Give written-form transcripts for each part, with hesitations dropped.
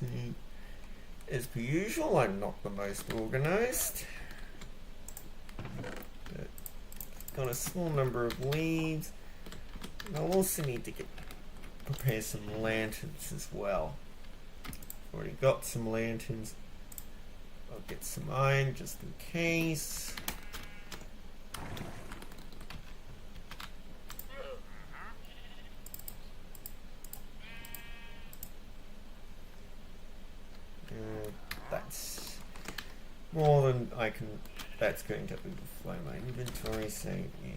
So, as per usual, I'm not the most organised. But got a small number of leaves. And I'll also need to prepare some lanterns as well. Already got some lanterns. I'll get some iron just in case. That's more than I can. That's going to overflow my inventory, so yeah.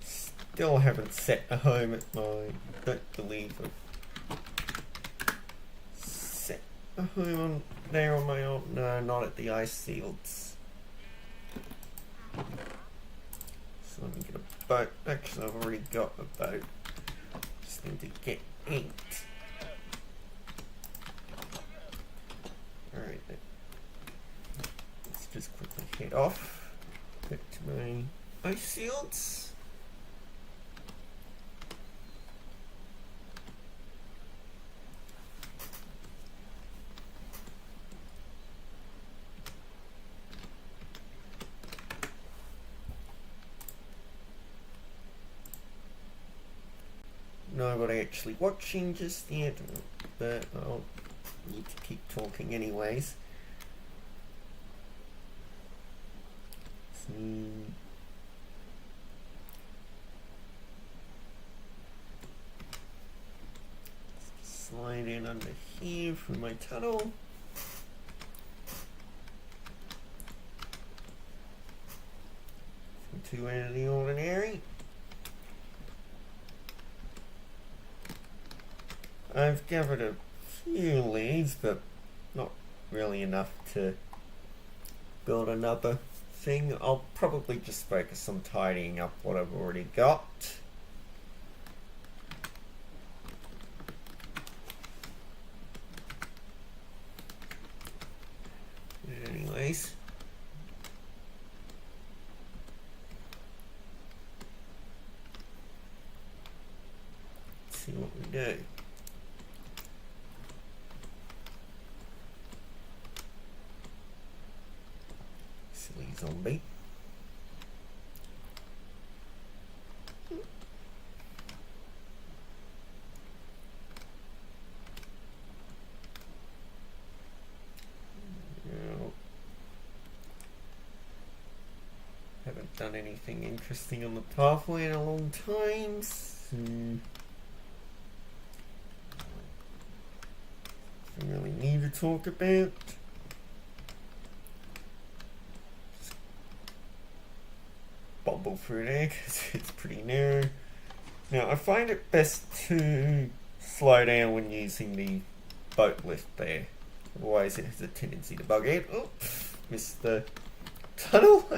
Still haven't set a home at my. Don't believe I've set a home on there on my own. No, not at the ice fields. So let me get a boat. Actually, I've already got a boat. Just need to get 8. Alright, let's just quickly head off. Back to my ice fields. Nobody actually watching just yet, but I'll need to keep talking anyways. So, slide in under here through my tunnel. Nothing too out of the ordinary. I've gathered a few leads, but not really enough to build another thing. I'll probably just focus on tidying up what I've already got. Anyways. Let's see what we do. Zombie. No. Haven't done anything interesting on the pathway in a long time. So don't really need to talk about. Bumble through there because it's pretty narrow. Now I find it best to slow down when using the boat lift there, otherwise it has a tendency to bug out. Oh, missed the tunnel,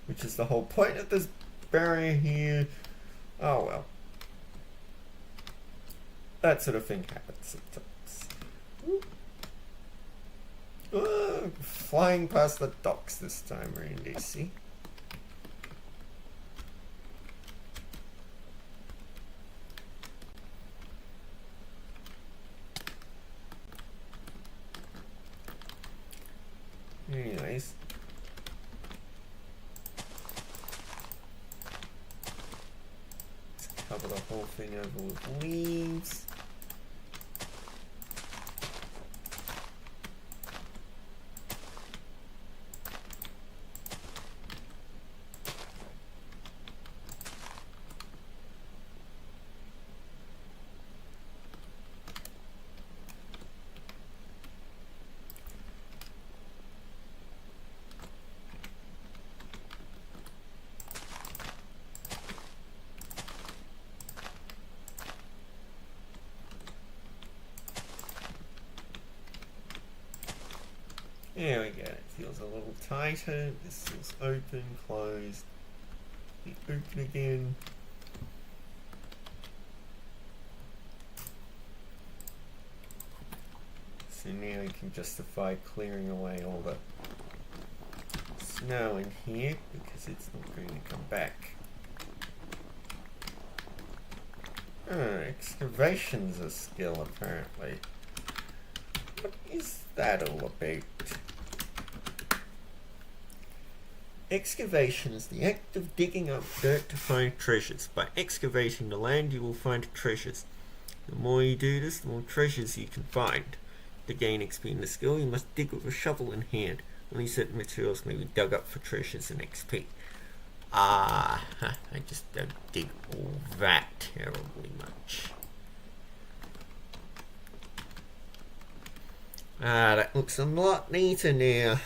which is the whole point of this barrier here. Oh well, that sort of thing happens sometimes. Oh, flying past the docks this time we're in DC. Anyways, let's cover the whole thing over with leaves. There we go, it feels a little tighter. This feels open, closed, be open again. So now you can justify clearing away all the snow in here because it's not going to come back. Excavation's a skill apparently. What is that all about? Excavation is the act of digging up dirt to find treasures. By excavating the land you will find treasures. The more you do this, the more treasures you can find. To gain XP in the skill, you must dig with a shovel in hand. Only certain materials may be dug up for treasures and XP. I just don't dig all that terribly much. That looks a lot neater now.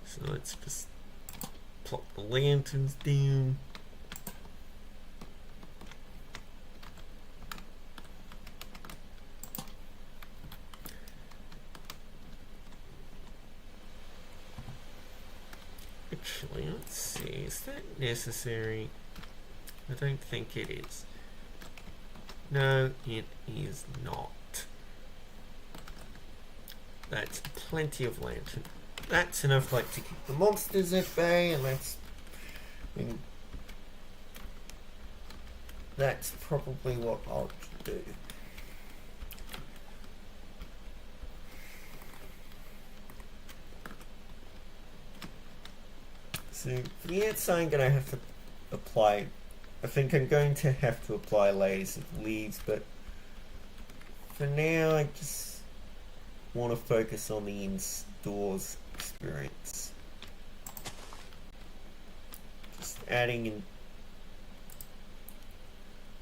So let's just plop the lanterns down. Actually, let's see, is that necessary? I don't think it is. No, it is not. That's plenty of lantern. That's enough light to keep the monsters at bay, and that's probably what I'll do. So for the outside, I'm going to have to apply, I think I'm going to have to apply layers of leaves, but for now I just want to focus on the indoors experience. Just adding and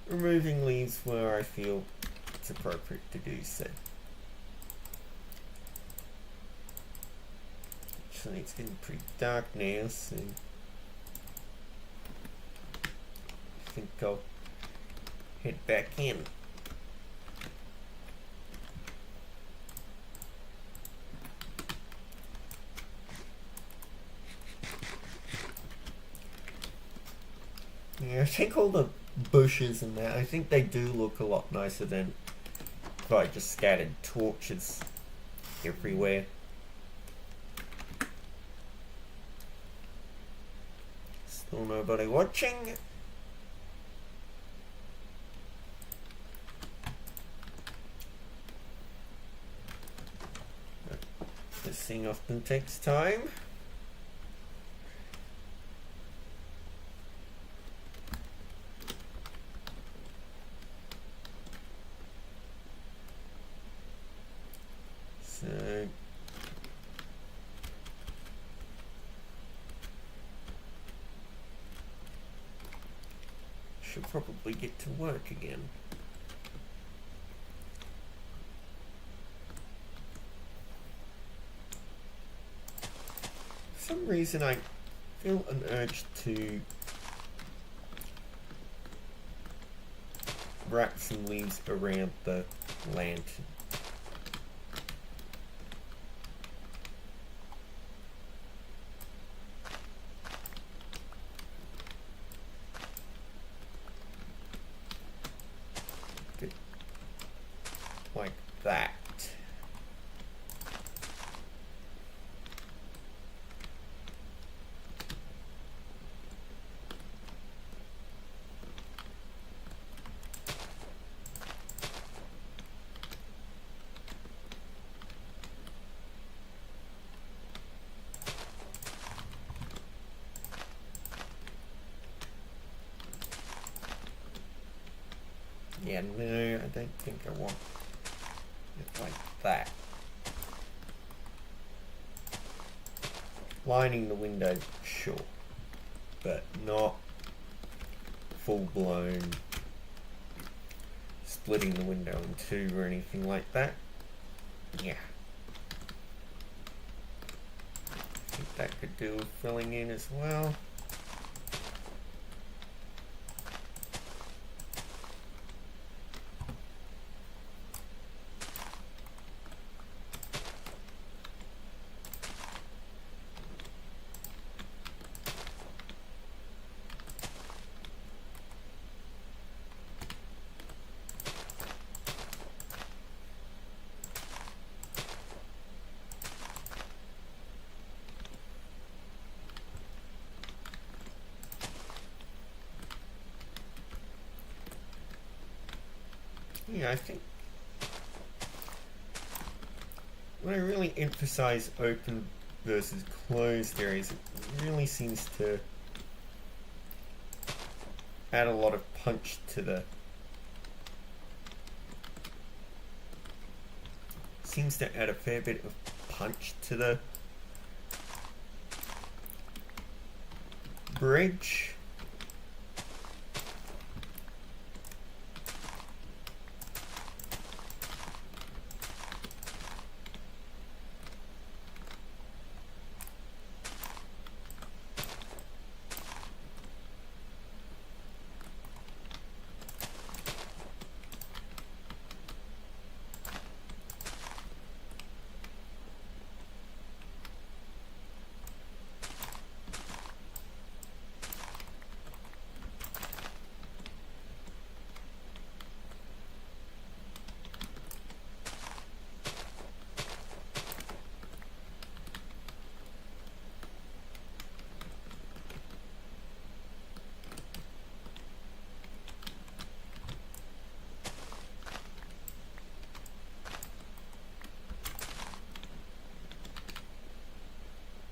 removing leaves where I feel it's appropriate to do so. Actually, it's getting pretty dark now, so I think I'll head back in. Yeah, I think all the bushes and that, I think they do look a lot nicer than if I just scattered torches everywhere. Still nobody watching. This thing often takes time. So should probably get to work again. For some reason I feel an urge to wrap some leaves around the lantern. Like that. Yeah, no, I don't think I want it like that. Lining the window, sure, but not full-blown splitting the window in two or anything like that. Yeah. I think that could do with filling in as well. yeah, I think when I really emphasize open versus closed areas, it really seems to add a lot of punch to the seems to add a fair bit of punch to the bridge.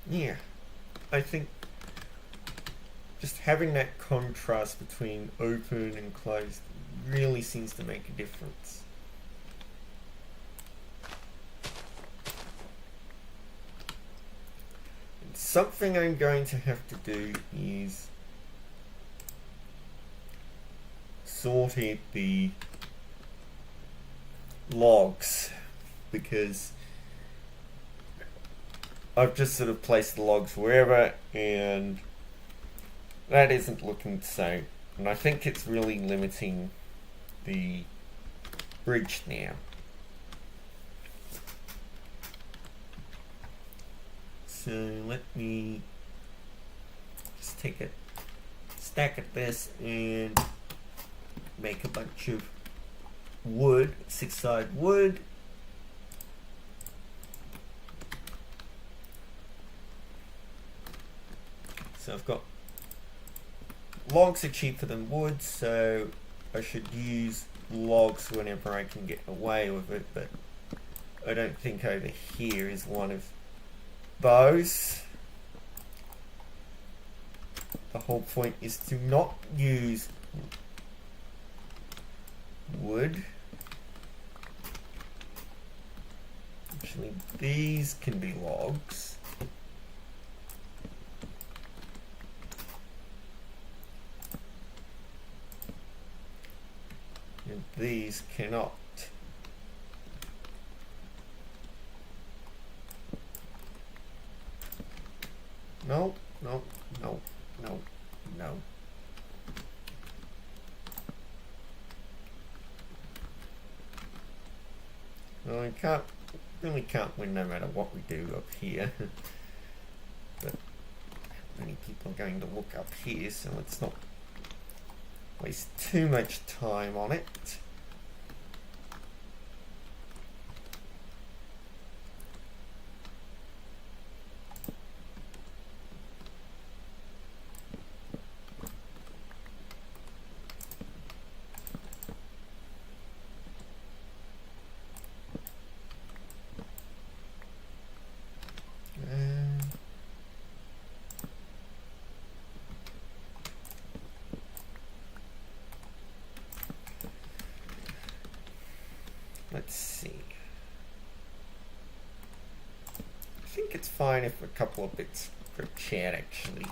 Yeah, I think just having that contrast between open and closed really seems to make a difference. And something I'm going to have to do is sorted the logs, because I've just sort of placed the logs wherever, and that isn't looking the same. And I think it's really limiting the bridge now. So let me just take a stack of this and make a bunch of wood, 6-side wood. So I've got logs are cheaper than wood, so I should use logs whenever I can get away with it, but I don't think over here is one of those. The whole point is to not use wood. Actually, these can be logs. And these cannot. No, no, no, no, no. Well, we really can't win no matter what we do up here. But many people are going to look up here, so let's not waste too much time on it. Let's see. I think it's fine if a couple of bits for chat actually.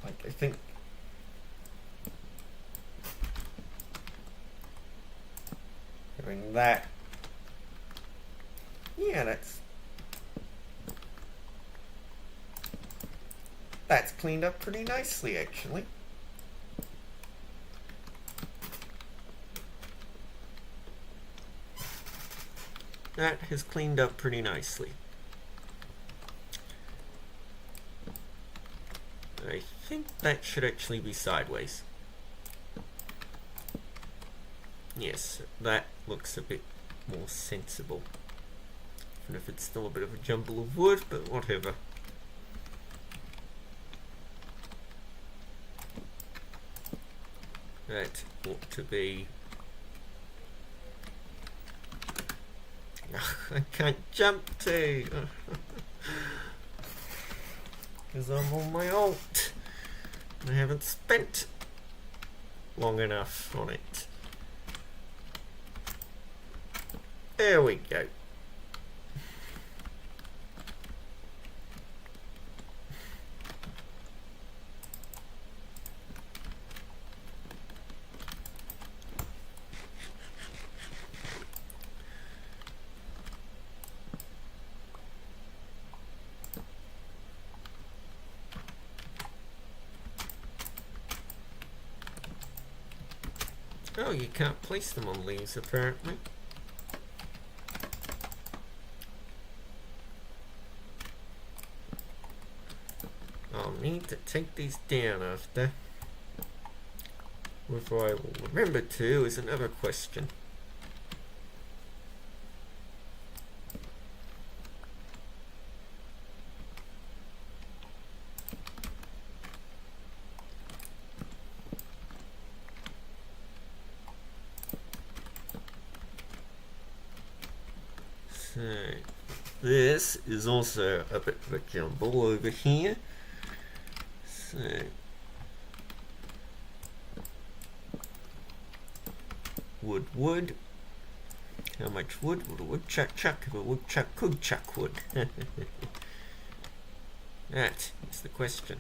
Like, I think doing that. Yeah, that's cleaned up pretty nicely actually. That has cleaned up pretty nicely. I think that should actually be sideways. Yes, that looks a bit more sensible. Even if it's still a bit of a jumble of wood, but whatever. That ought to be... I can't jump to! Because I'm on my alt. I haven't spent long enough on it. There we go. Oh, you can't place them on leaves, apparently. I'll need to take these down after. Whether I will remember to is another question. So, this is also a bit of a jumble over here. So, wood. How much wood would a woodchuck chuck if a woodchuck could chuck wood? That is the question.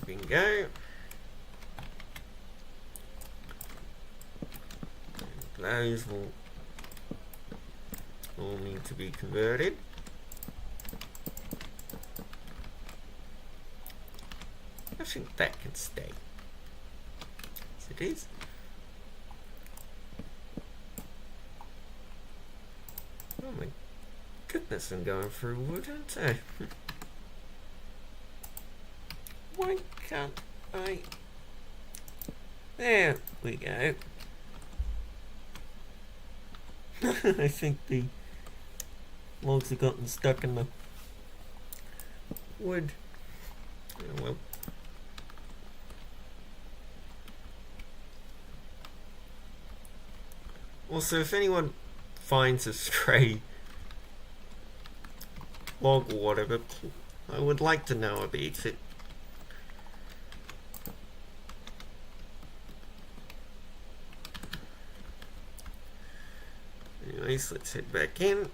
Bingo. And those will all need to be converted. I think that can stay as it is. Oh my goodness, I'm going through wood, aren't I? Why can't I? There we go. I think the logs have gotten stuck in the wood. Oh well. Also, if anyone finds a stray log or whatever, I would like to know about it. Anyways, let's head back in.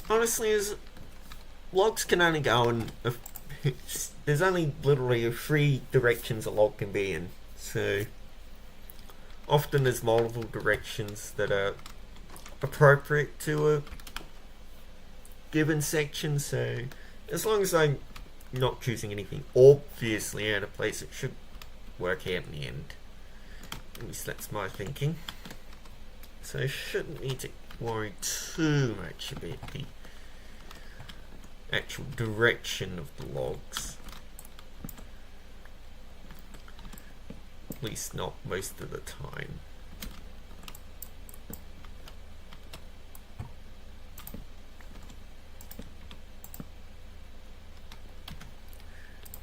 Honestly, as logs can only go in there's only literally 3 directions a log can be in, so often there's multiple directions that are appropriate to a given section, so as long as I'm not choosing anything obviously out of place, it should work out in the end. At least that's my thinking. So I shouldn't need to worry too much about the actual direction of the logs. At least not most of the time.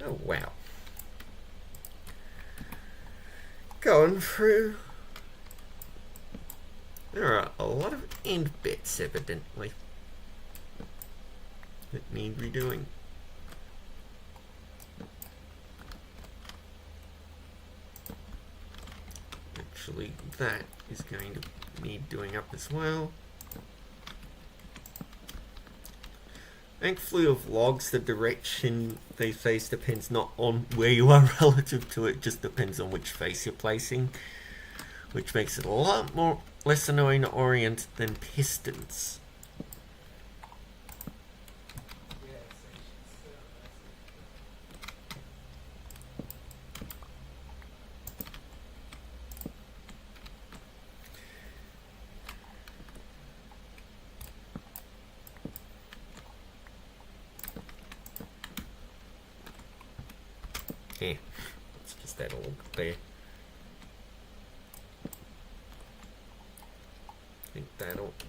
Oh wow. Going through. There are a lot of end bits evidently that need redoing. Actually, that is going to need doing up as well. Thankfully of logs, the direction they face depends not on where you are relative to it, just depends on which face you're placing, which makes it a lot more less annoying to orient than pistons. Let's just add a log there.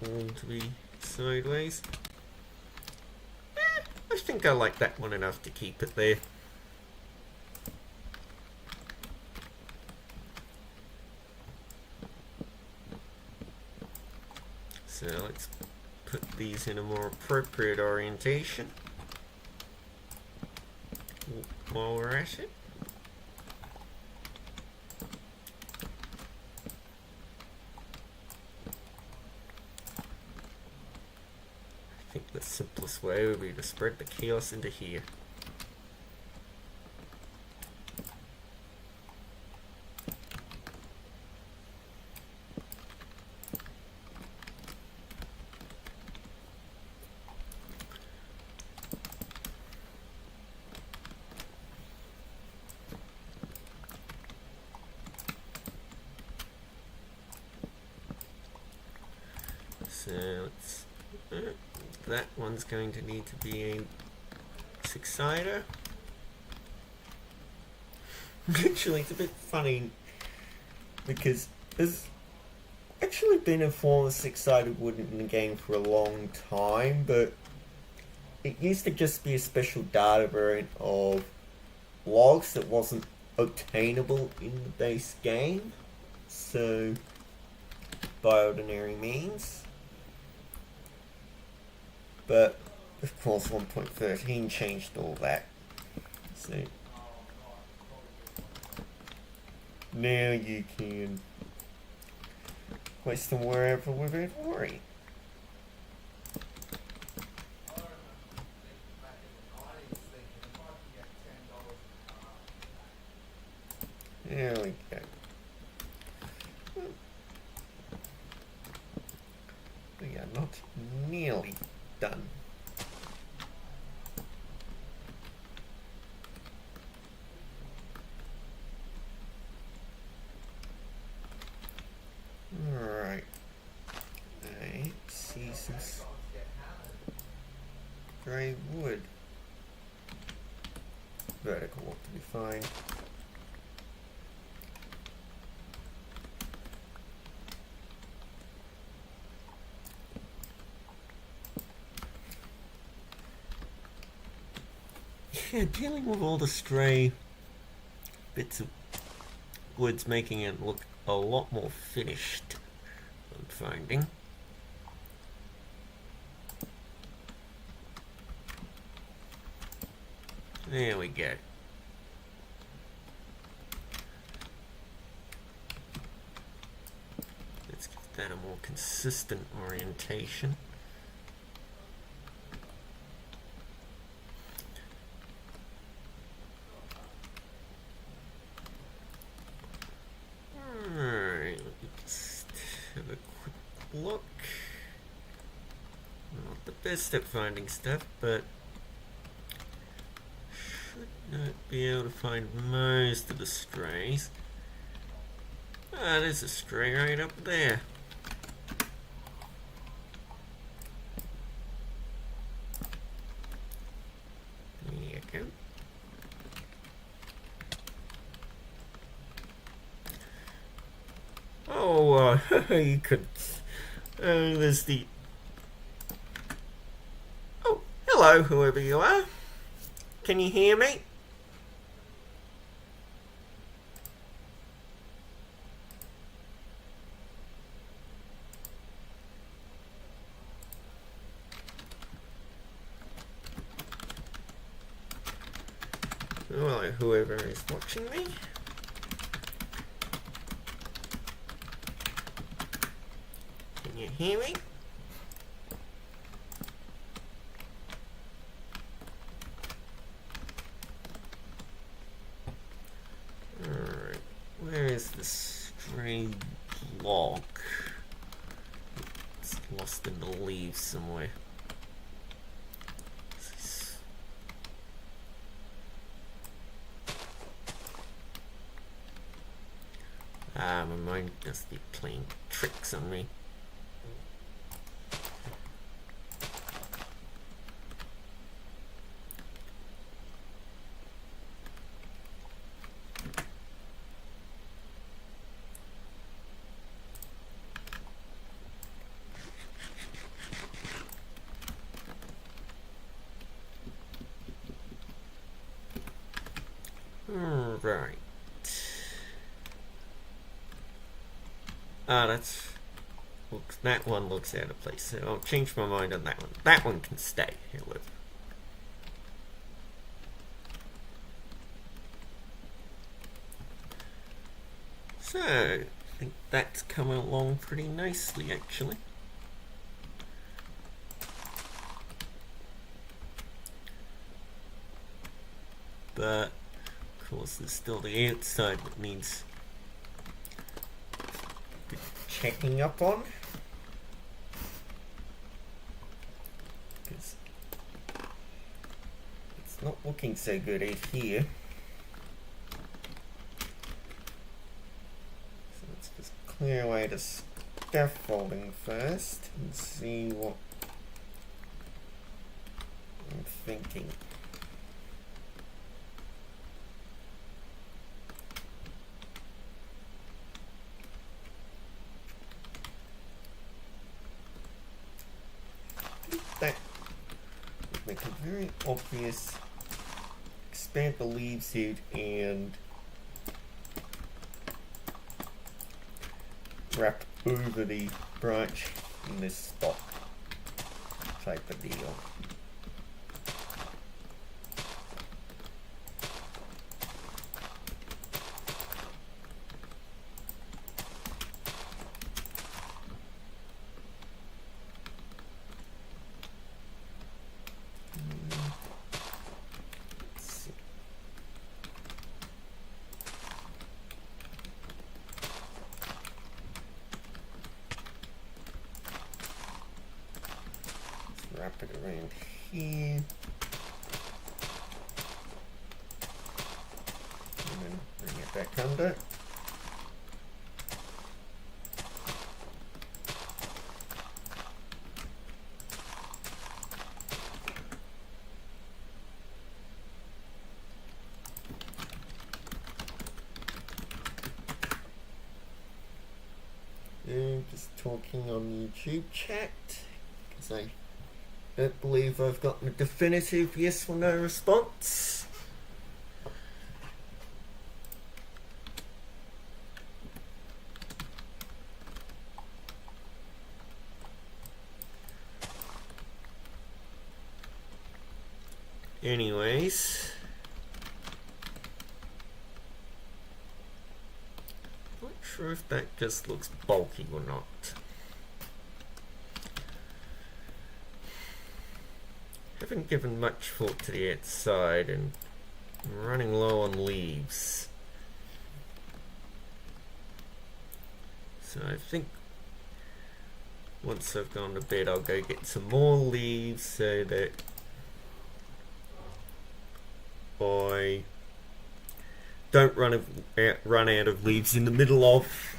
want to be sideways. I think I like that one enough to keep it there. So let's put these in a more appropriate orientation while we're at it. I think the simplest way would be to spread the chaos into here. So let's, that one's going to need to be a six-sider. Actually, it's a bit funny because there's actually been a form of six-sided wood in the game for a long time, but it used to just be a special data variant of logs that wasn't obtainable in the base game. So, by ordinary means. But, of course, 1.13 changed all that. So, now you can place them wherever without worry. There we go. We are not nearly done. Alright. I see some grey wood. Vertical ought to be fine. Yeah, dealing with all the stray bits of wood's making it look a lot more finished, I'm finding. There we go. Let's give that a more consistent orientation. Alright, let's have a quick look. Not the best at finding stuff, but should not be able to find most of the strays. Ah, there's a stray right up there. There you go. Oh, you could. There's the. Oh, hello, whoever you are. Can you hear me? Well, whoever is watching me. Can you hear me? Alright, where is the stray log? It's lost in the leaves somewhere. Ah, my mind must be playing tricks on me. Right. Ah, that one looks out of place, so I'll change my mind on that one. That one can stay, however. So, I think that's coming along pretty nicely, actually. But, of course, there's still the outside that needs checking up on. Because it's not looking so good out here. So let's just clear away the scaffolding first and see what I'm thinking. That would make it very obvious. Expand the leaves out and wrap over the branch in this spot type of deal. Wrap it around here. And then bring it back under. And just talking on YouTube chat because I don't believe I've gotten a definitive yes or no response. Anyways, not sure if that just looks bulky or not. Haven't given much thought to the outside and I'm running low on leaves. So I think once I've gone to bed I'll go get some more leaves so that I don't run out of leaves in the middle of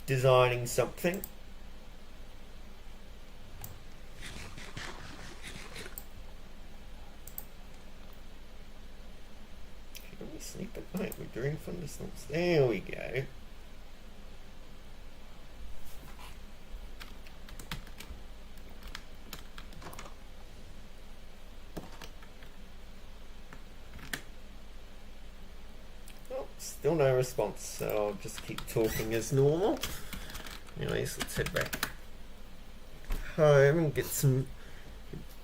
designing something. Sleep at night, we're doing thunderstorms. There we go. Oh, still no response, so I'll just keep talking as normal. Anyways, let's head back home and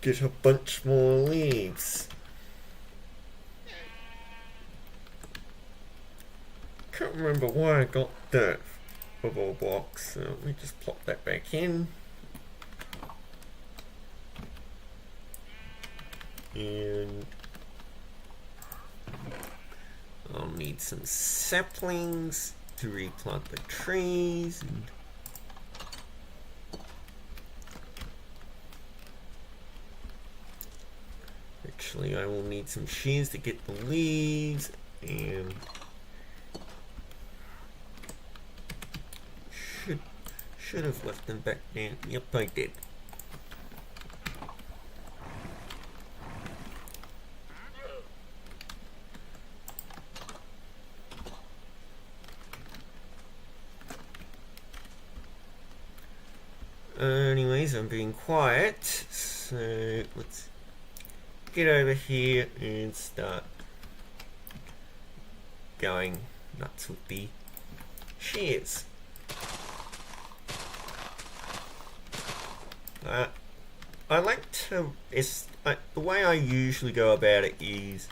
get a bunch more leaves. Can't remember why I got that bubble box, so let me just plop that back in. And I'll need some saplings to replant the trees. And actually, I will need some shears to get the leaves and should have left them back there. Yep, I did. Anyways, I'm being quiet, so let's get over here and start going nuts with the shears. I like to, the way I usually go about it is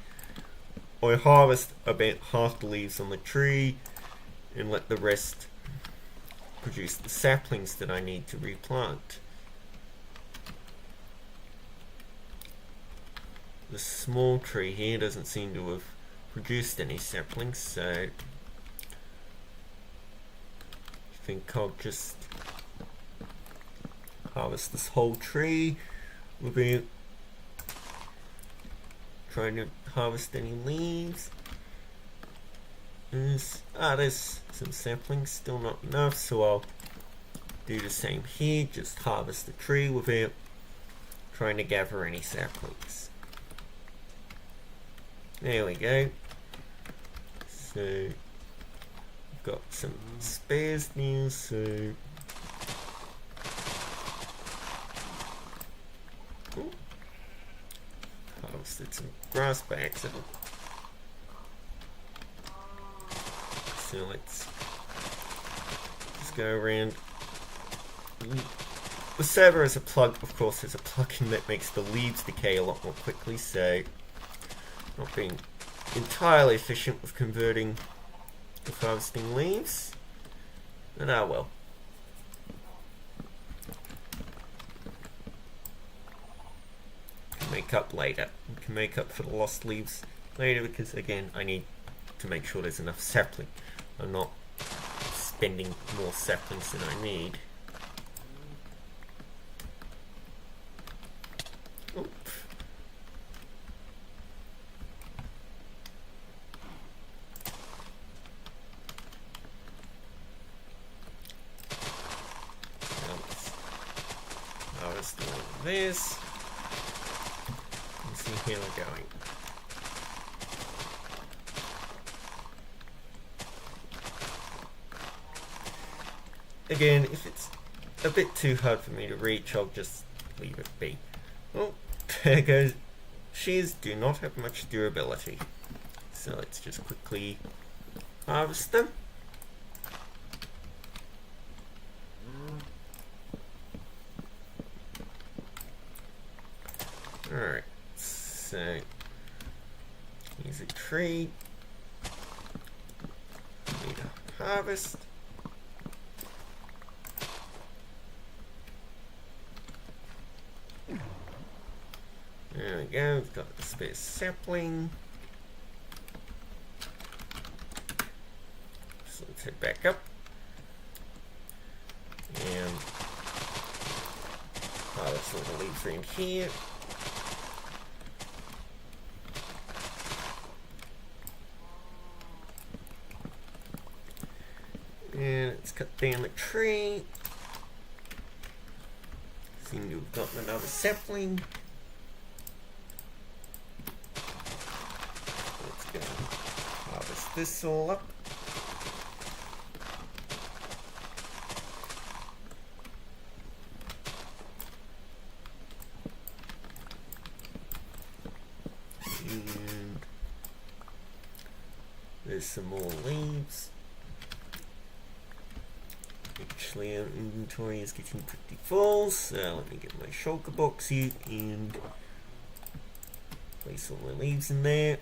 I harvest about half the leaves on the tree and let the rest produce the saplings that I need to replant. The small tree here doesn't seem to have produced any saplings, so I think I'll just harvest this whole tree without trying to harvest any leaves. There's some saplings, still not enough, so I'll do the same here, just harvest the tree without trying to gather any saplings. There we go. So I've got some spares now, so harvested some grass by accident. So let's just go around. The server is a plug, of course, there's a plugin that makes the leaves decay a lot more quickly, so not being entirely efficient with converting with harvesting leaves, but well. Make up later. We can make up for the lost leaves later, because again I need to make sure there's enough sapling. I'm not spending more saplings than I need. Oops. Now let's harvest all of this. See, here we're going. Again, if it's a bit too hard for me to reach, I'll just leave it be. Oh, there goes. Shears do not have much durability. So let's just quickly harvest them. Alright. So, here's a tree. Need to harvest. There we go, we've got the spare sapling. So let's head back up. And harvest all the leaves around here. And let's cut down the tree. Seem to have gotten another sapling. Let's go harvest this all up. And there's some more leaves. Actually, our inventory is getting pretty full, so let me get my shulker box here and place all my leaves in there.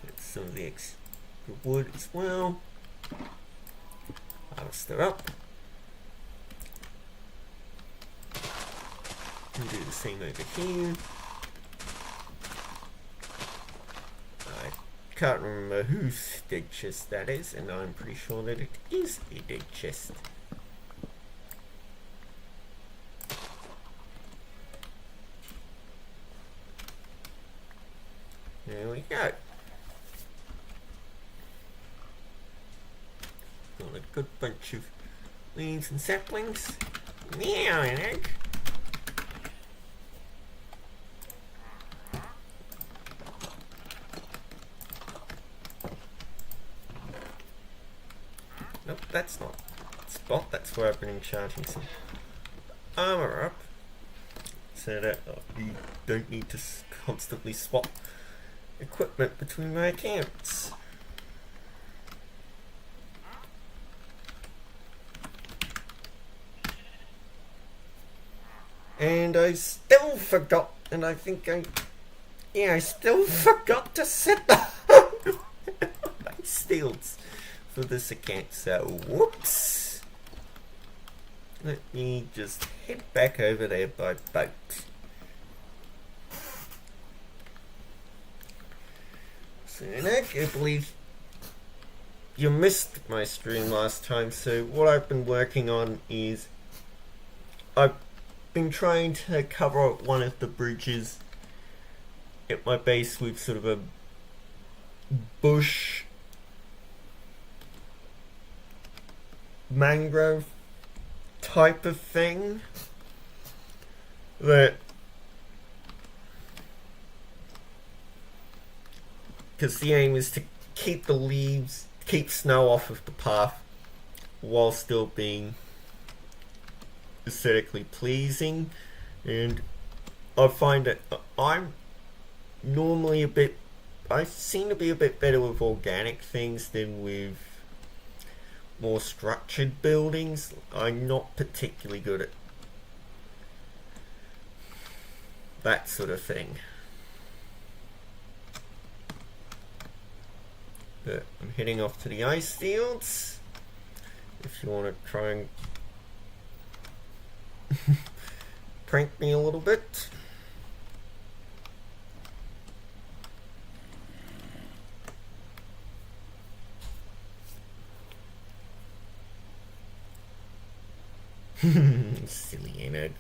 Get some of the extra wood as well. Harvest her up. And do the same over here. I can't remember whose dead chest that is, and I'm pretty sure that it is a dead chest. There we go. Got a good bunch of leaves and saplings. Meow, egg. Nope, that's not the spot. That's where I've been enchanting some armor up. Let's so that you don't need to constantly swap equipment between my accounts. And I still forgot, and I think I still forgot to set the ice fields for this account, so whoops. Let me just head back over there by boat. So Nick, I believe you missed my stream last time, so what I've been working on is I've been trying to cover one of the bridges at my base with sort of a bush mangrove type of thing that, because the aim is to keep the leaves, keep snow off of the path while still being aesthetically pleasing. And I find that I'm normally I seem to be a bit better with organic things than with more structured buildings. I'm not particularly good at that sort of thing. But I'm heading off to the ice fields. If you want to try and prank me a little bit. Silly, ain't it?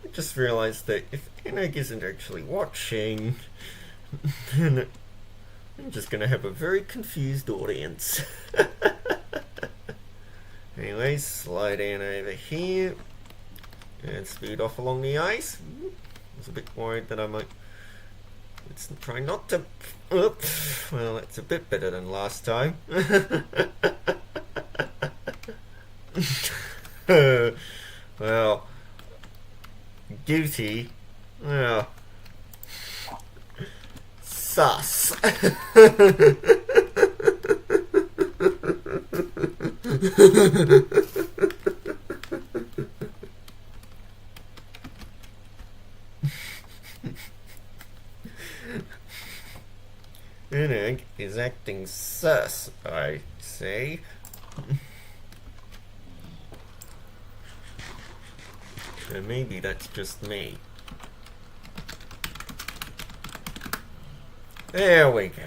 I just realized that if Enig isn't actually watching, then I'm just gonna have a very confused audience. Anyways, slide down over here and speed off along the ice. I was a bit worried that I might. Let's try not to. Oops. Well, that's a bit better than last time. Well, duty. Well, sus. Enig is acting sus, I say. And maybe that's just me. There we go.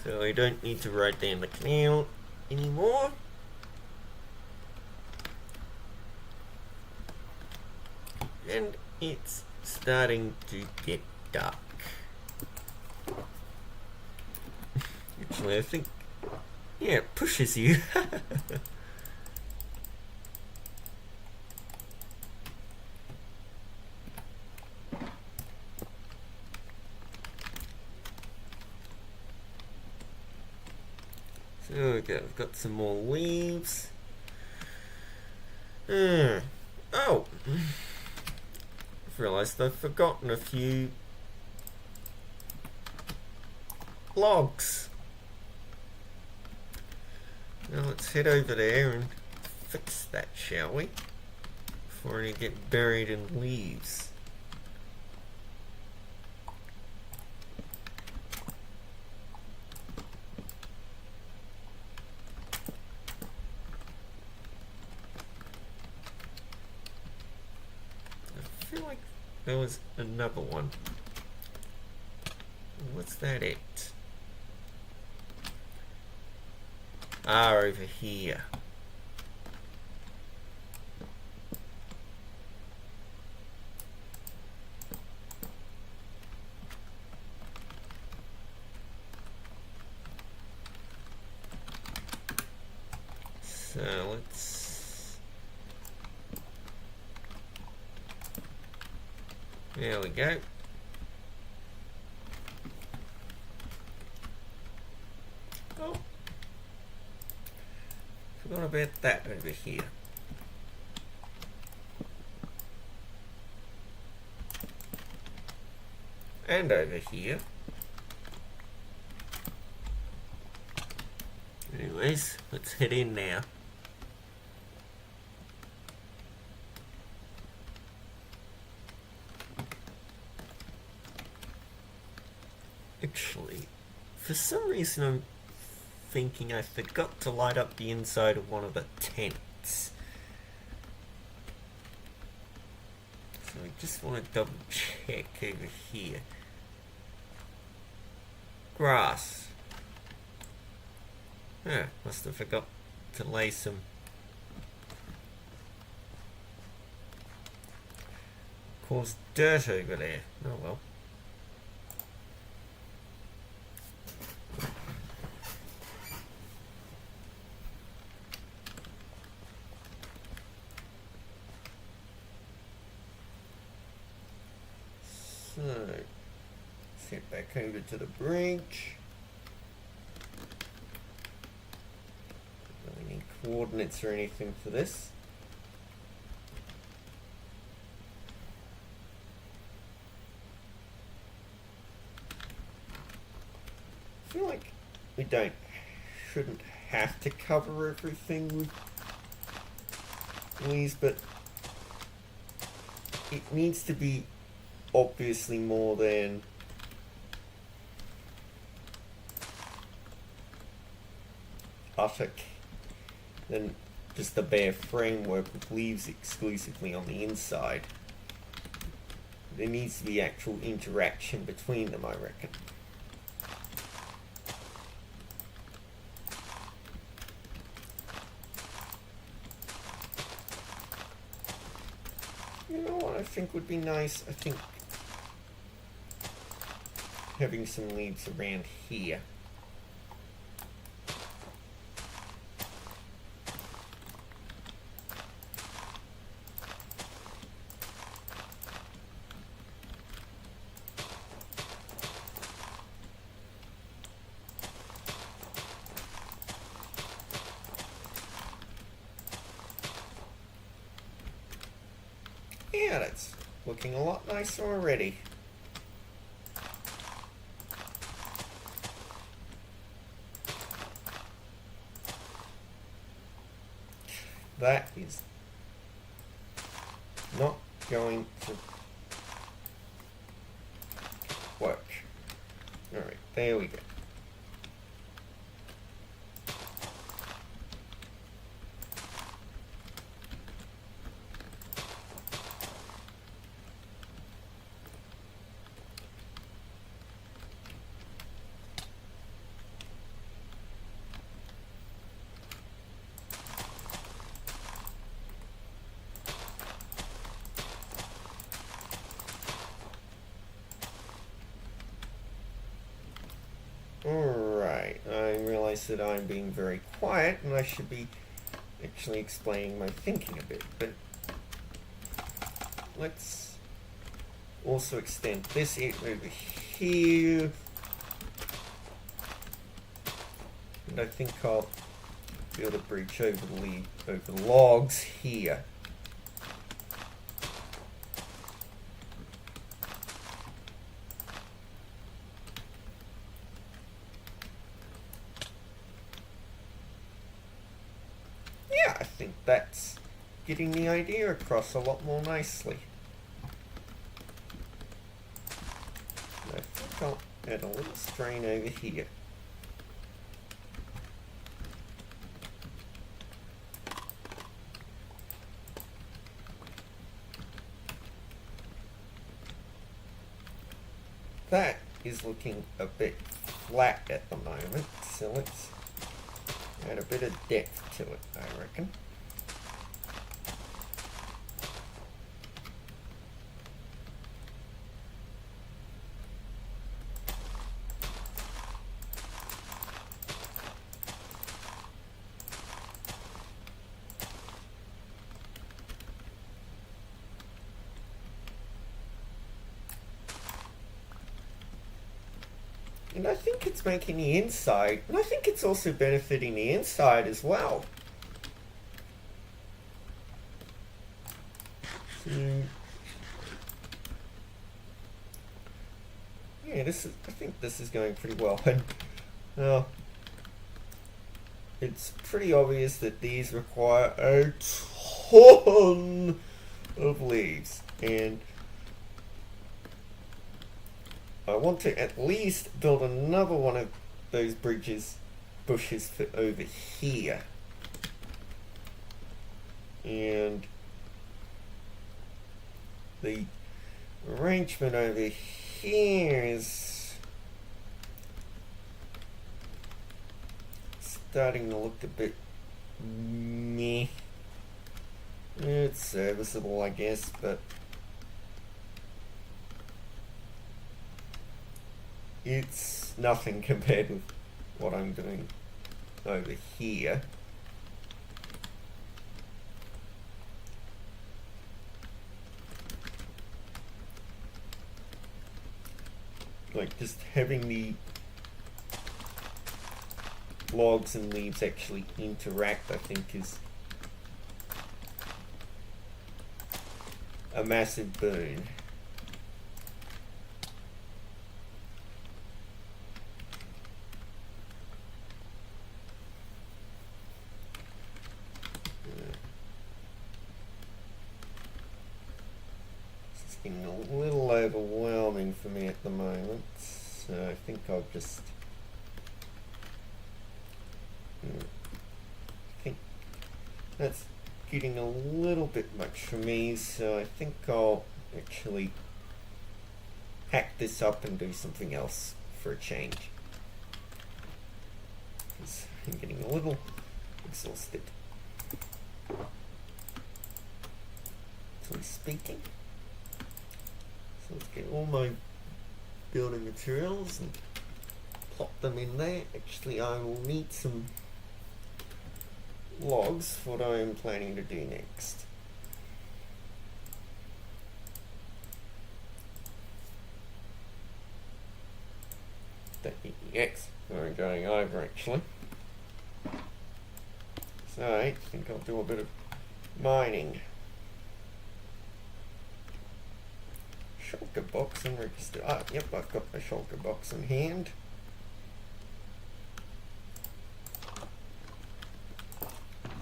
So I don't need to ride down the canal anymore. And it's starting to get dark. Actually, I think, yeah, it pushes you. So there we go, I've got some more leaves. Oh, I've realised I've forgotten a few logs. Now let's head over there and fix that, shall we? Before I get buried in leaves. I feel like there was another one. What's that it? Ah, over here. So let's... There we go. What about that over here? And over here. Anyways, let's head in now. Actually, for some reason I'm thinking I forgot to light up the inside of one of the tents. So I just want to double check over here. Grass. Must have forgot to lay some coarse dirt over there. Oh well. So, let's head back over to the bridge. Don't really need coordinates or anything for this. I feel like we shouldn't have to cover everything with these, but it needs to be obviously more than than just the bare framework with leaves exclusively on the inside. There needs to be actual interaction between them, I reckon. You know what I think would be nice? I think having some leaves around here. Yeah, that's looking a lot nicer already. That is not going to work. Alright, there we go. Alright, I realize that I'm being very quiet and I should be actually explaining my thinking a bit, but let's also extend this over here, and I think I'll build a bridge over the logs here. Yeah, I think that's getting the idea across a lot more nicely. I think I'll add a little strain over here. That is looking a bit flat at the moment, so let's add a bit of depth to it, I reckon. And I think it's making the inside, and I think it's also benefiting the inside as well. Yeah, I think this is going pretty well. And it's pretty obvious that these require a ton of leaves, and I want to at least build another one of those bushes for over here. And the arrangement over here is starting to look a bit meh. It's serviceable, I guess, but it's nothing compared with what I'm doing over here. Like, just having the logs and leaves actually interact, I think, is a massive boon. It's getting a little overwhelming for me at the moment, so I think I'll just I think that's getting a little bit much for me, so I think I'll actually hack this up and do something else for a change, because I'm getting a little exhausted, speaking. So let's get all my building materials and plop them in there. Actually, I will need some logs for what I am planning to do next. Yes, we're going over actually. So I think I'll do a bit of mining. Shulker box and register. Ah, yep, I've got my shulker box in hand.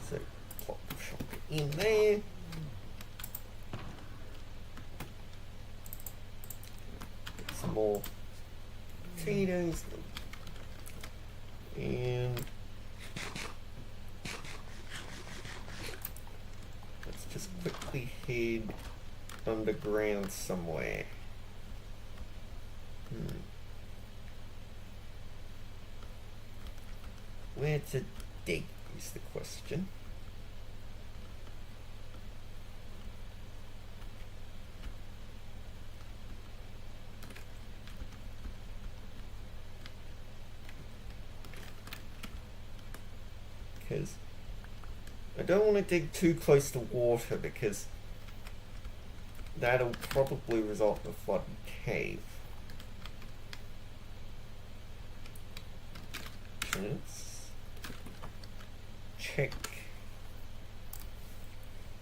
So plop the shulker in there. Get some more potatoes. And let's just quickly head underground somewhere. Where to dig is the question. Because I don't want to dig too close to water, because that'll probably result in a flooded cave. Let's check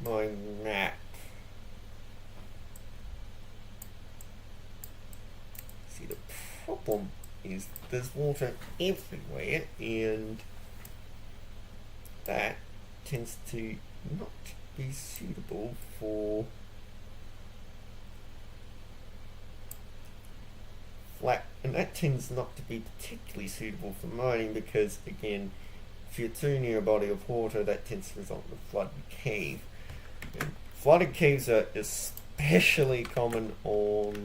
my map. See, the problem is there's water everywhere, and that tends to not be suitable for and that tends not to be particularly suitable for mining, because again, if you're too near a body of water, that tends to result in a flooded cave. And flooded caves are especially common on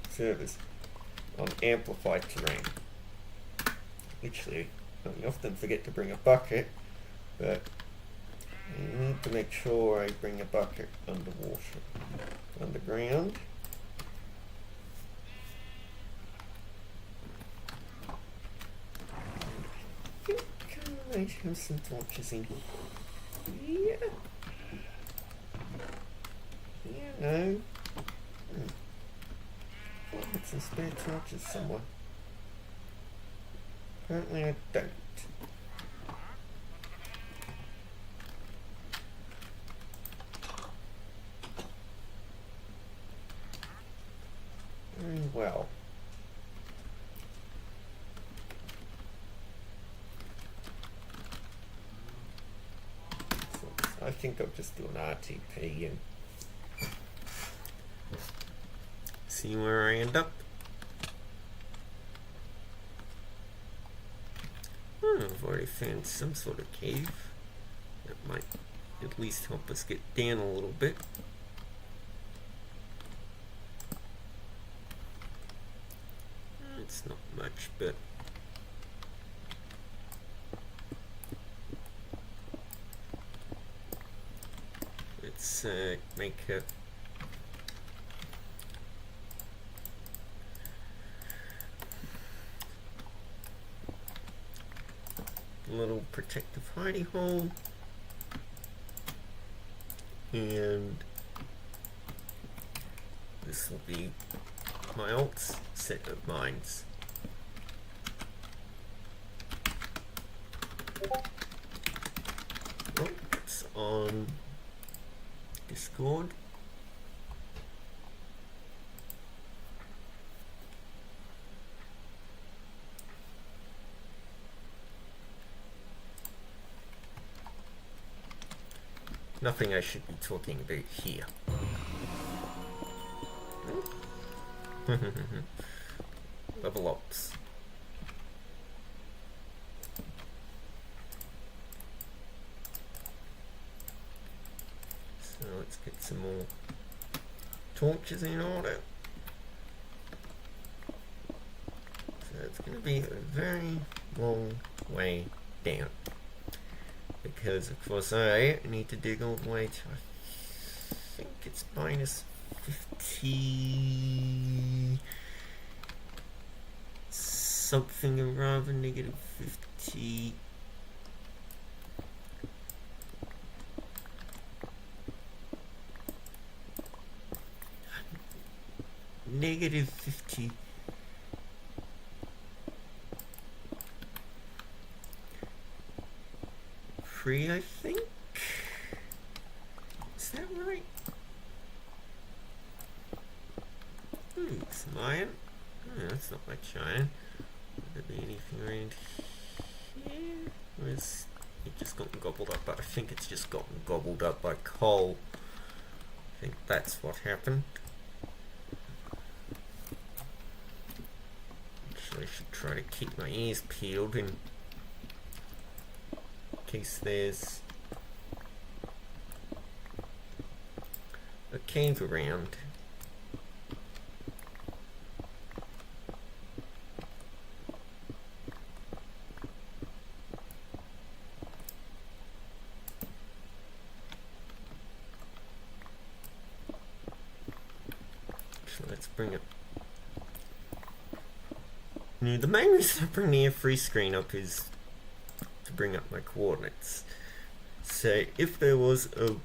servers on amplified terrain. Literally, I often forget to bring a bucket, but I need to make sure I bring a bucket underground. I think I might have some torches in here. No. I had some spare torches somewhere. Apparently I don't. well. So I think I'll just do an RTP and see where I end up. I've already found some sort of cave. That might at least help us get down a little bit. It's not much, but let's make a little protective hidey hole, and this will be my alt set of mines. Oh, it's on Discord. Nothing I should be talking about here. Level ups. So let's get some more torches in order. So it's going to be a very long way down, because of course I need to dig all the way to, I think it's minus 50 something, or rather negative 50. Negative 50. I think. Is that right? Some iron. Oh, that's not much iron. Would there be anything around here? Or is it just gotten gobbled up? But I think it's just gotten gobbled up by coal. I think that's what happened. Actually, I should try to keep my ears peeled in case there's a cave around. So let's bring it. Now, the main reason I bring the free screen up is to bring up my coordinates. So if there was a...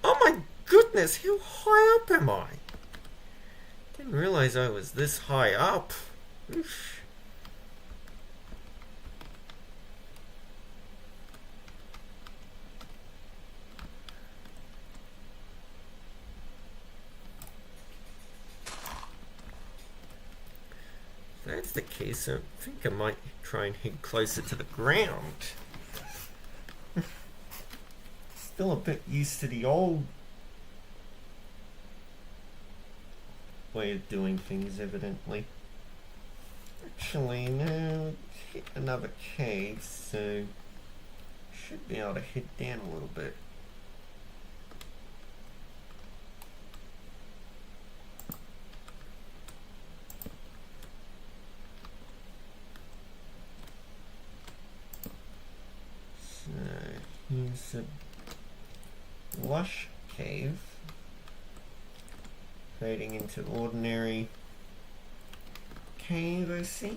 Oh my goodness, how high up am I? Didn't realize I was this high up. Oof. If that's the case, I think I might try and head closer to the ground. Still a bit used to the old way of doing things, evidently. Actually, now hit another cave, so should be able to head down a little bit. Here's a lush cave fading into ordinary cave, I see.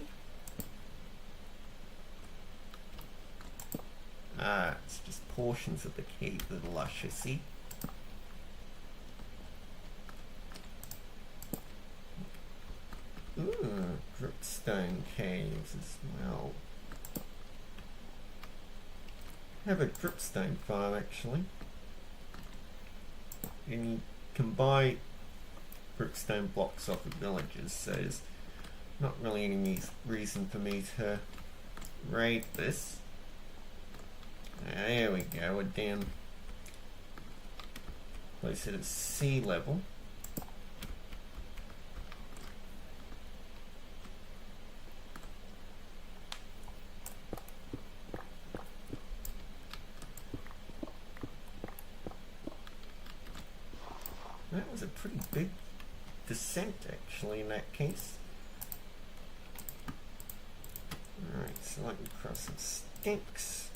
Ah, it's just portions of the cave that are lush, I see. Ooh, dripstone caves as well. Have a dripstone farm actually. And you can buy brickstone blocks off the villagers, so there's not really any reason for me to raid this. There we go, we're down closer to sea level. That was a pretty big descent actually in that case. Alright, so let me cross some stinks.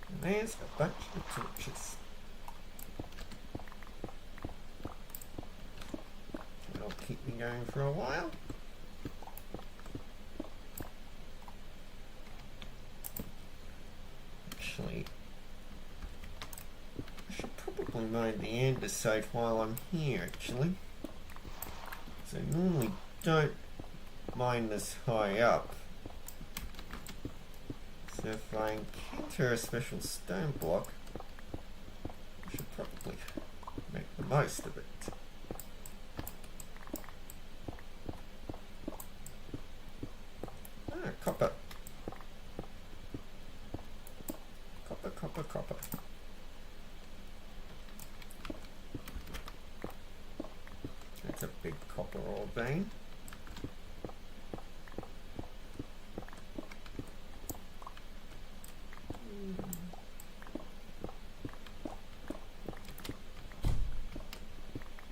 And there's a bunch of torches. That'll keep me going for a while. Actually, I should probably mine the andesite while I'm here actually. So I normally don't mine this high up. So if I encounter a special stone block, I should probably make the most of it. Ah, copper. Copper, copper, copper. That's a big copper ore vein.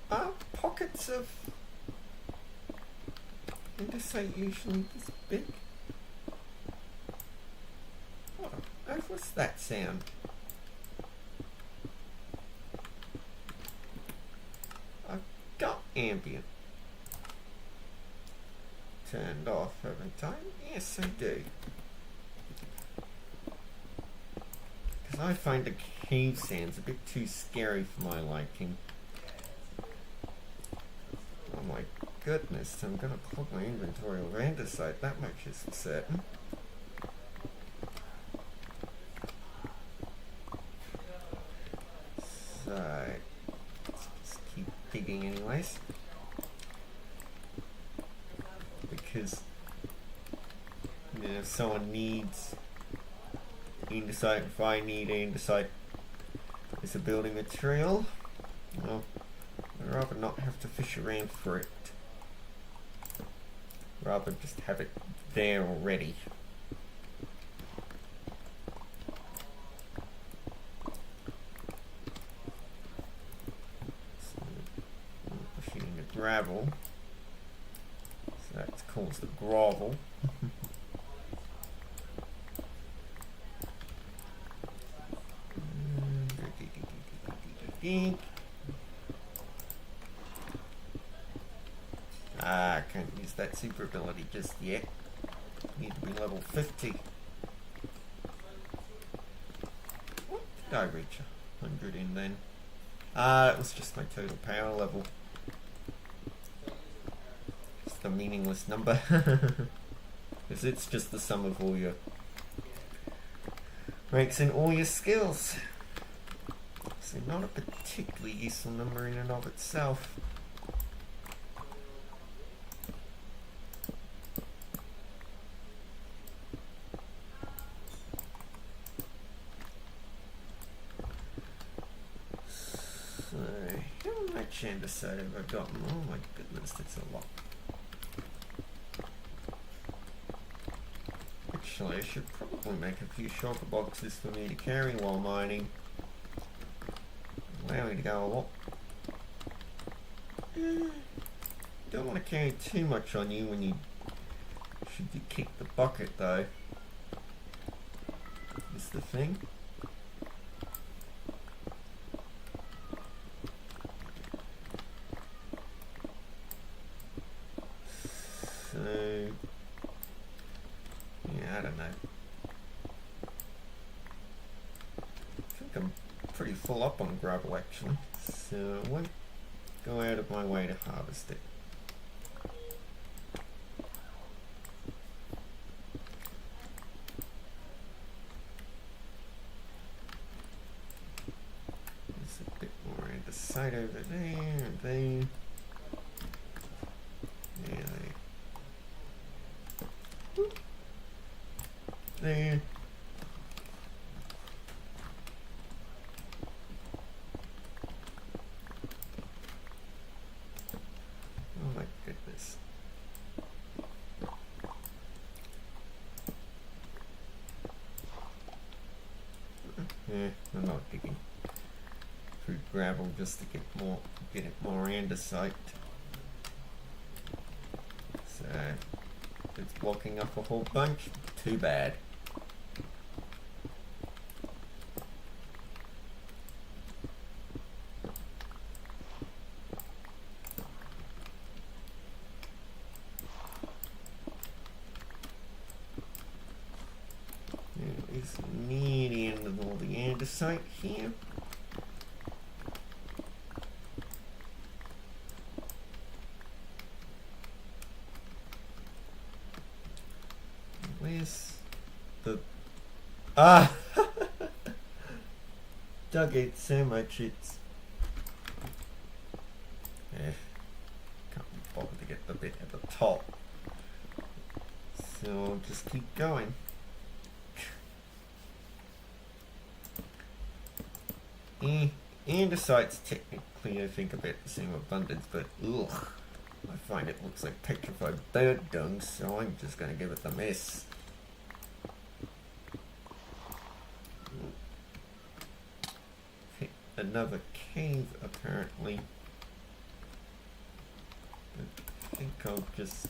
Are pockets of andesite usually this big? What on earth was that sound? I've got ambient turned off, haven't I? Yes, I do. Because I find the cave sounds a bit too scary for my liking. Oh my goodness, I'm gonna clog my inventory of andesite, that much is certain. So, let's just keep digging anyways. Because, you know, if someone needs andesite, if I need andesite as a building material, well, I'd rather not have to fish around for it. Rather just have it there already. So I'm pushing in the gravel. So that's caused the grovel. I can't use that super ability just yet. Need to be level 50. What did I reach 100 in then? It was just my total power level. Just a meaningless number. Because it's just the sum of all your ranks and all your skills. So not a particularly useful number in and of itself. So, how much andesite have I gotten? Oh my goodness, that's a lot. Actually, I should probably make a few shulker boxes for me to carry while mining. Allow me to go a lot. Don't want to carry too much on you when you should you kick the bucket though. Is the thing. So yeah, I don't know. I think I'm pretty full up on gravel actually, so I won't go out of my way to harvest it. andesite over there, and there. There. Oh my goodness. I'm not digging through gravel just to get it more andesite. So if it's blocking up a whole bunch, too bad. It's near the end of all the andesite here. Where's the... Ah! Dug it so much it's... can't be bothered to get the bit at the top. So I'll just keep going. Andesite's technically, I think, about the same abundance, but ugh, I find it looks like petrified bird dung, so I'm just going to give it the miss. Okay, another cave, apparently. I think I'll just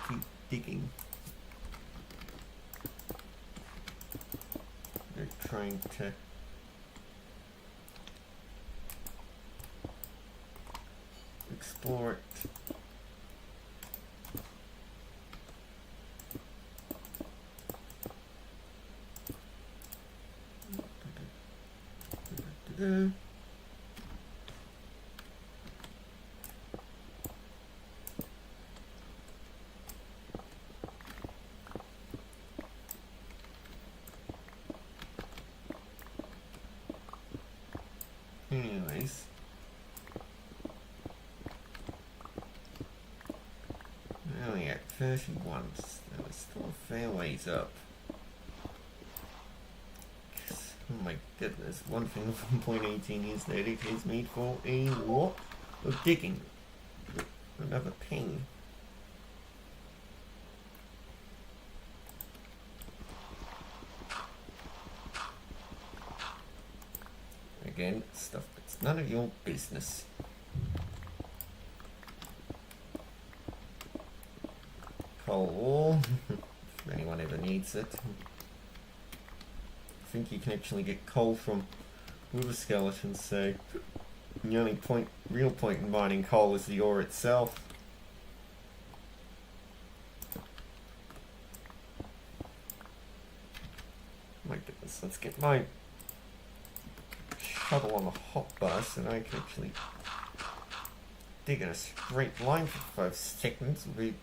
keep digging. They're trying to explore it. Anyways, we're only at 31, so we're still a fair ways up. Oh my goodness, one thing of 1.18 is that it is made for a lot of digging. Another ping. Again, stuff that's none of your business. Coal ore, if anyone ever needs it. I think you can actually get coal from river skeletons, so the only real point in mining coal is the ore itself. My goodness, let's get my shovel on the hotbar so I can actually dig in a straight line for 5 seconds. We'll be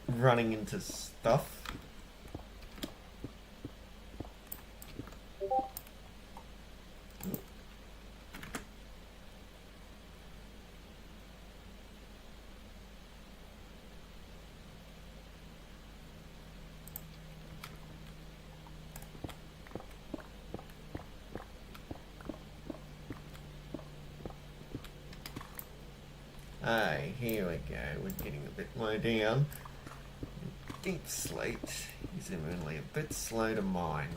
running into stuff. Aye, here we go. We're getting a bit low down. Deep slate is evidently a bit slow to mine.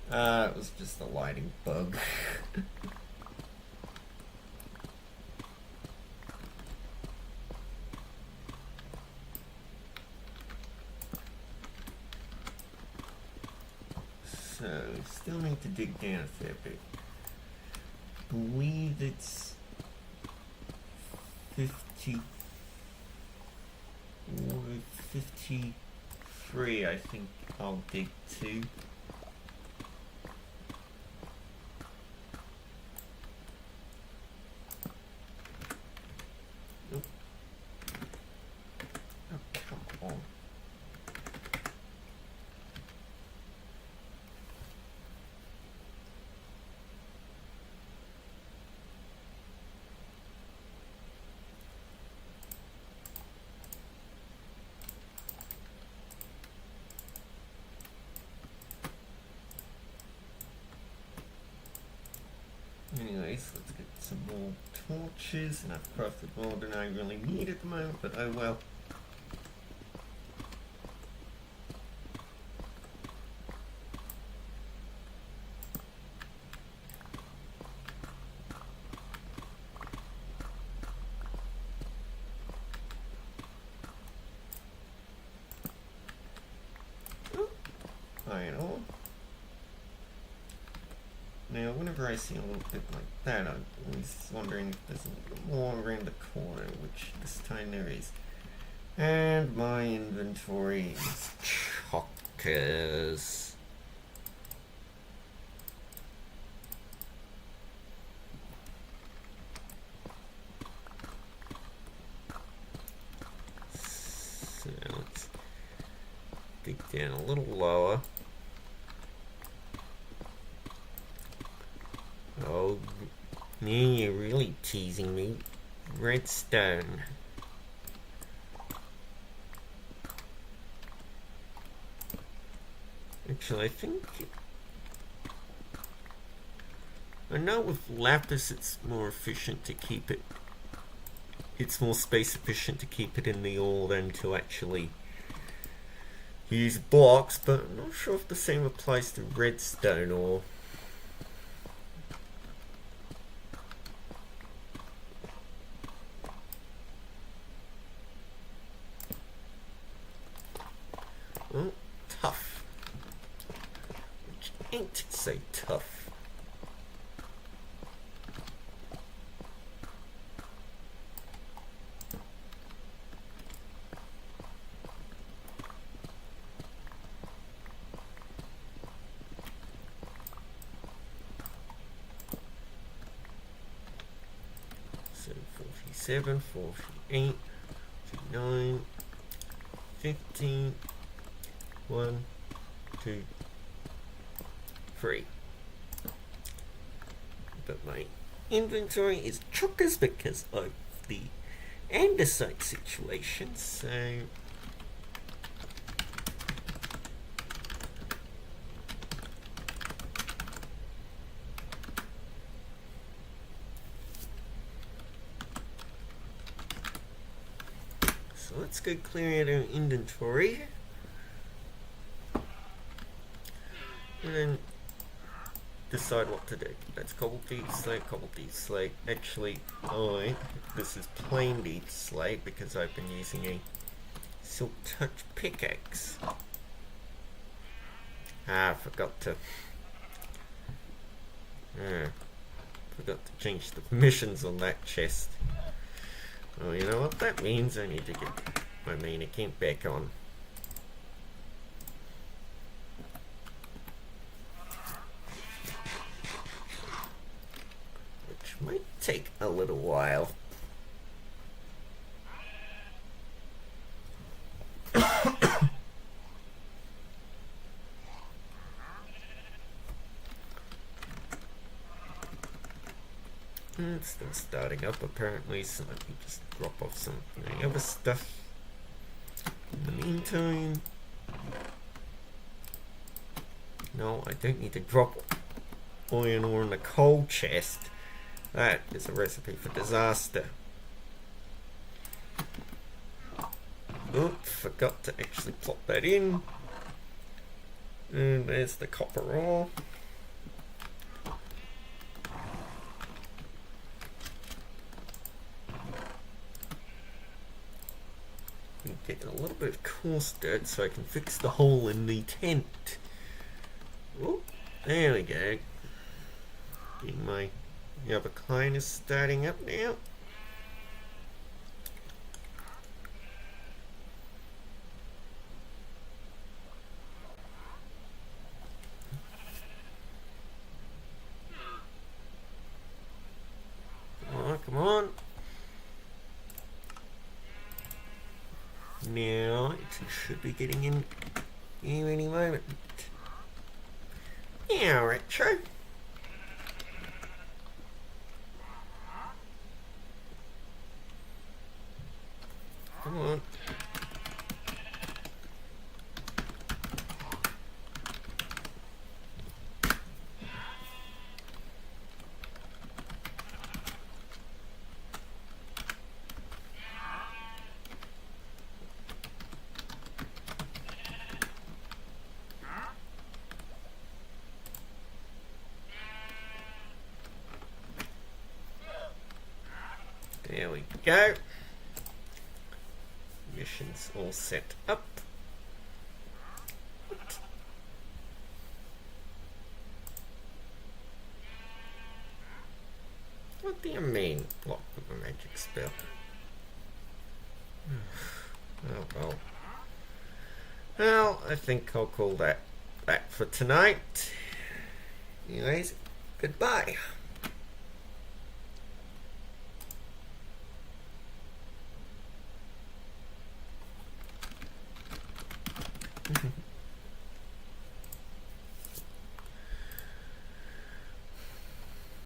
It was just a lighting bug. So, still need to dig down a fair bit. I believe it's 50 or 53, I think I'll dig to. case, let's get some more torches, and I've crafted more than I really need at the moment, but oh well. Iron ore. Now, whenever I see a little bit like that, I'm always wondering if there's a little more around the corner, which this time there is. And my inventory is chockers. So let's dig down a little lower. Oh, yeah, you're really teasing me. Redstone. Actually, I think... I know with lapis it's more efficient to keep it... It's more space efficient to keep it in the ore than to actually use blocks, but I'm not sure if the same applies to redstone ore. Oh, tough. Which ain't so tough. So 47, 48, 49, 15. 1, 2, 3. But my inventory is chockers because of the andesite situation, so let's go clear out our inventory. And then decide what to do. That's cobble deep slate, cobble deep slate. Actually, this is plain deep slate because I've been using a silk touch pickaxe. I forgot to change the permissions on that chest. Oh, you know what that means? I need to get my main account back on. Might take a little while. It's still starting up apparently, so let me just drop off some of the other stuff. In the meantime, no, I don't need to drop iron ore in the coal chest. That is a recipe for disaster. Oops, forgot to actually plop that in. And there's the copper ore. Get a little bit of coarse dirt so I can fix the hole in the tent. Oh, there we go. Getting my other client is starting up now. Oh, come on. Now it should be getting in here any moment. Yeah, retro. Come on. There we go. Mission's all set up. What do you mean, block with a magic spell? Oh well. Well, I think I'll call that for tonight. Anyways, goodbye.